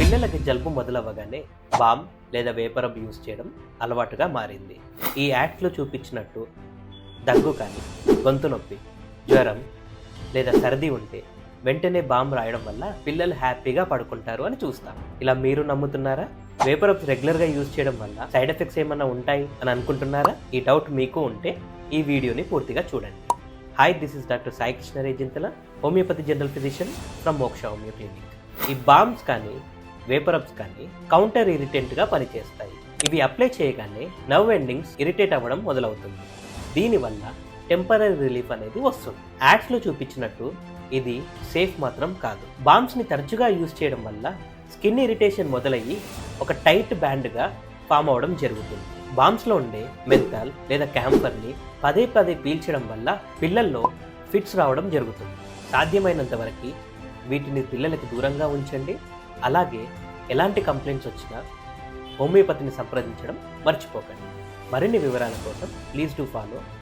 పిల్లలకి జలుబు మొదలవ్వగానే బామ్ లేదా వేపరబ్ యూజ్ చేయడం అలవాటుగా మారింది. ఈ యాడ్స్లో చూపించినట్టు దగ్గు కానీ, గొంతు నొప్పి, జ్వరం లేదా సర్ది ఉంటే వెంటనే బామ్ రాయడం వల్ల పిల్లలు హ్యాపీగా పడుకుంటారు అని చూస్తాం. ఇలా మీరు నమ్ముతున్నారా? వేపరబ్స్ రెగ్యులర్గా యూజ్ చేయడం వల్ల సైడ్ ఎఫెక్ట్స్ ఏమన్నా ఉంటాయి అని అనుకుంటున్నారా? ఈ డౌట్ మీకు ఉంటే ఈ వీడియోని పూర్తిగా చూడండి. Hi, this is doctor Sai Krishna Rejintala, homeopathy general physician from Moksha homeo clinic. ఈ బామ్స్ కానీ వేపరబ్స్ కానీ కౌంటర్ ఇరిటెంట్గా పనిచేస్తాయి. ఇవి అప్లై చేయగానే నర్వ్ ఎండింగ్స్ ఇరిటేట్ అవ్వడం మొదలవుతుంది. దీనివల్ల టెంపరీ రిలీఫ్ అనేది వస్తుంది. యాడ్స్లో చూపించినట్టు ఇది సేఫ్ మాత్రం కాదు. బామ్స్ని తరచుగా యూజ్ చేయడం వల్ల స్కిన్ ఇరిటేషన్ మొదలయ్యి ఒక టైట్ బ్యాండ్గా ఫామ్ అవ్వడం జరుగుతుంది. బామ్స్లో ఉండే మెంథాల్ లేదా క్యాంఫర్ని పదే పదే పీల్చడం వల్ల పిల్లల్లో ఫిట్స్ రావడం జరుగుతుంది. సాధ్యమైనంత వరకు వీటిని పిల్లలకి దూరంగా ఉంచండి. అలాగే ఎలాంటి కంప్లైంట్స్ వచ్చినా హోమియోపతిని సంప్రదించడం మర్చిపోకండి. మరిన్ని వివరాల కోసం ప్లీజ్ డూ ఫాలో